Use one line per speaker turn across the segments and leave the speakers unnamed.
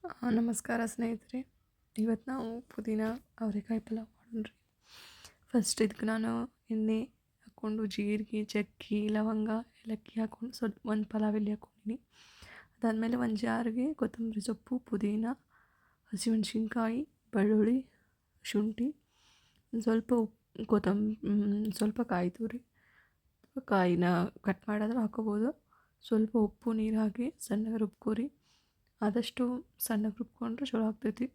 ನಮಸ್ಕಾರ ಸ್ನೇಹಿತರೆ. ಇವತ್ತು ನಾವು ಪುದೀನ ಅವರೆಕಾಯಿ ಪಲಾವ್ ಮಾಡೋಣ. ಫಸ್ಟ್ ಇದಕ್ಕೆ ನಾನು ಎಣ್ಣೆ ಹಾಕ್ಕೊಂಡು ಜೀರಿಗೆ, ಚಕ್ಕೆ, ಲವಂಗ, ಏಲಕ್ಕಿ ಹಾಕ್ಕೊಂಡು ಸ್ವಲ್ಪ ಒಂದು ಪಲಾವ್ ಎಲೆ ಹಾಕ್ಕೊಂಡಿನಿ. ಅದಾದಮೇಲೆ ಒಂದು ಜಾರಿಗೆ ಕೊತ್ತಂಬರಿ ಸೊಪ್ಪು, ಪುದೀನ, ಹಸಿಮೆಣ್ಸಿನ್ಕಾಯಿ, ಬೆಳ್ಳುಳ್ಳಿ, ಶುಂಠಿ, ಸ್ವಲ್ಪ ಸ್ವಲ್ಪ ಕಾಯಿ ತುರಿ, ಕಾಯಿನ ಕಟ್ ಮಾಡಿದ್ರೆ ಹಾಕೋಬೋದು. ಸ್ವಲ್ಪ ಉಪ್ಪು, ನೀರು ಹಾಕಿ ಸಣ್ಣಗೆ ರುಬ್ಕೋರಿ. ಆದಷ್ಟು ಸಣ್ಣಗೆ ರುಬ್ಕೊಂಡ್ರೆ ಚಲೋ ಆಗ್ತೈತಿ.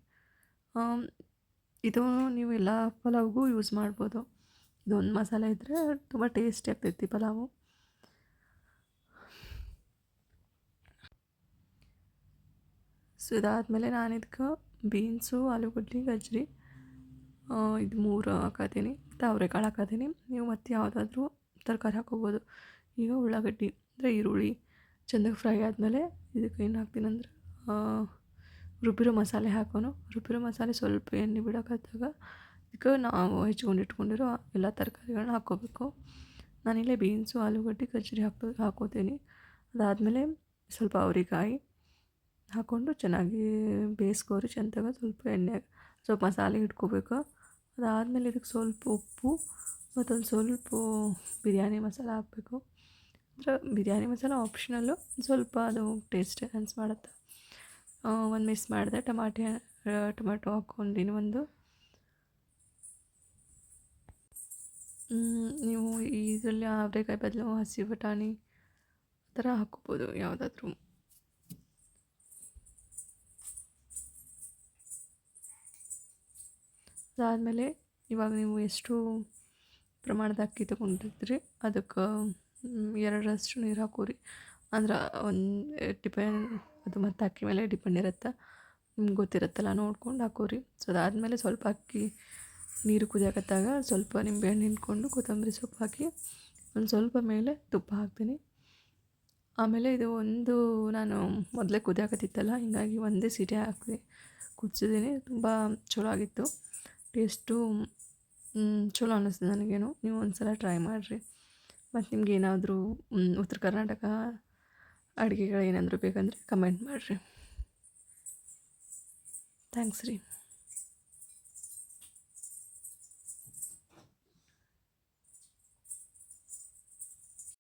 ಇದು ನೀವು ಎಲ್ಲ ಪಲಾವ್ಗೂ ಯೂಸ್ ಮಾಡ್ಬೋದು. ಇದೊಂದು ಮಸಾಲೆ ಇದ್ದರೆ ತುಂಬ ಟೇಸ್ಟಿ ಆಗ್ತೈತಿ ಪಲಾವು. ಸೊ ಇದಾದಮೇಲೆ ನಾನು ಇದಕ್ಕೆ ಬೀನ್ಸು, ಆಲೂಗಡ್ಡೆ, ಗಜ್ರಿ ಇದು 3 ಹಾಕತ್ತೀನಿ. ಮತ್ತು ಅವರೆಕಾಳು ಹಾಕತ್ತೀನಿ. ನೀವು ಮತ್ತು ಯಾವುದಾದ್ರೂ ತರಕಾರಿ ಹಾಕೋಬೋದು. ಈಗ ಉಳ್ಳಾಗಡ್ಡಿ ಅಂದರೆ ಈರುಳ್ಳಿ ಚೆಂದಾಗಿ ಫ್ರೈ ಆದಮೇಲೆ ಇದಕ್ಕೆ ಏನು ಹಾಕ್ತೀನಂದ್ರೆ ರುಬ್ಬಿರೋ ಮಸಾಲೆ ಹಾಕೋನು. ರುಬ್ಬಿರೋ ಮಸಾಲೆ ಸ್ವಲ್ಪ ಎಣ್ಣೆ ಬಿಡೋಕತ್ತಾಗ ಇದಕ್ಕೆ ನಾವು ಇಟ್ಕೊಂಡಿರೋ ಎಲ್ಲ ತರಕಾರಿಗಳನ್ನ ಹಾಕ್ಕೋಬೇಕು. ನಾನಿಲ್ಲೇ ಬೀನ್ಸು, ಆಲೂಗಡ್ಡೆ, ಗಜ್ರಿ ಹಾಕೋತೀನಿ. ಅದಾದಮೇಲೆ ಸ್ವಲ್ಪ ಅವರೆಕಾಯಿ ಹಾಕ್ಕೊಂಡು ಚೆನ್ನಾಗಿ ಬೇಯಿಸ್ಕೋರಿ ಚೆಂದಾಗ. ಸ್ವಲ್ಪ ಎಣ್ಣೆ ಸ್ವಲ್ಪ ಮಸಾಲೆ ಇಟ್ಕೋಬೇಕು. ಅದಾದಮೇಲೆ ಇದಕ್ಕೆ ಸ್ವಲ್ಪ ಉಪ್ಪು ಮತ್ತೊಂದು ಸ್ವಲ್ಪ ಬಿರಿಯಾನಿ ಮಸಾಲ ಹಾಕಬೇಕು. ಅಂದರೆ ಬಿರಿಯಾನಿ ಮಸಾಲ ಆಪ್ಷನಲ್ಲು, ಸ್ವಲ್ಪ ಅದು ಟೇಸ್ಟ್ ಎನ್ಹಾನ್ಸ್ ಮಾಡುತ್ತೆ. ಒಂದು ಮಿಕ್ಸ್ ಮಾಡಿದೆ. ಟೊಮ್ಯಾಟೊ ಹಾಕ್ಕೊಂಡಿನಿ ಒಂದು. ನೀವು ಇದರಲ್ಲಿ ಅವರೆಕಾಯಿ ಬದಲು ಹಸಿ ಬಟಾಣಿ ಆ ಥರ ಹಾಕ್ಕೋಬೋದು ಯಾವುದಾದ್ರೂ. ಅದಾದಮೇಲೆ ಇವಾಗ ನೀವು ಎಷ್ಟು ಪ್ರಮಾಣದ ಅಕ್ಕಿ ತೊಗೊಂಡಿರ್ತೀರಿ ಅದಕ್ಕೆ 2ರಷ್ಟು ನೀರು ಹಾಕೋರಿ. ಅಂದ್ರೆ ಅದು ಮತ್ತು ಅಕ್ಕಿ ಮೇಲೆ ಡಿಪೆಂಡ್ ಇರುತ್ತೆ. ನಿಮ್ಗೆ ಗೊತ್ತಿರುತ್ತಲ್ಲ, ನೋಡ್ಕೊಂಡು ಹಾಕೋರಿ. ಸೊ ಅದಾದಮೇಲೆ ಸ್ವಲ್ಪ ಅಕ್ಕಿ ನೀರು ಕುದಿಯಾಕತ್ತಾಗ ಸ್ವಲ್ಪ ನಿಂಬೆಹಣ್ಣು ಹಿಂಡ್ಕೊಂಡು ಕೊತ್ತಂಬರಿ ಸೊಪ್ಪು ಹಾಕಿ ಒಂದು ಸ್ವಲ್ಪ ಮೇಲೆ ತುಪ್ಪ ಹಾಕ್ತೀನಿ. ಆಮೇಲೆ ಇದು ನಾನು ಮೊದಲೇ ಕುದಿಯಾಕತ್ತಿತ್ತಲ್ಲ, ಹೀಗಾಗಿ ಒಂದೇ ಸೀಟಿ ಹಾಕಿ ಕುದಿಸಿದ್ದೀನಿ. ತುಂಬ ಚಲೋ ಆಗಿತ್ತು. ಟೇಸ್ಟು ಚಲೋ ಅನ್ನಿಸ್ತು ನನಗೇನು. ನೀವು ಒಂದು ಸಲ ಟ್ರೈ ಮಾಡಿರಿ. ಮತ್ತು ನಿಮ್ಗೆ ಏನಾದರೂ ಉತ್ತರ ಕರ್ನಾಟಕ ಅಡುಗೆಗಳು ಏನಾದರೂ ಬೇಕಂದರೆ ಕಮೆಂಟ್ ಮಾಡಿರಿ. ಥ್ಯಾಂಕ್ಸ್ ರೀ.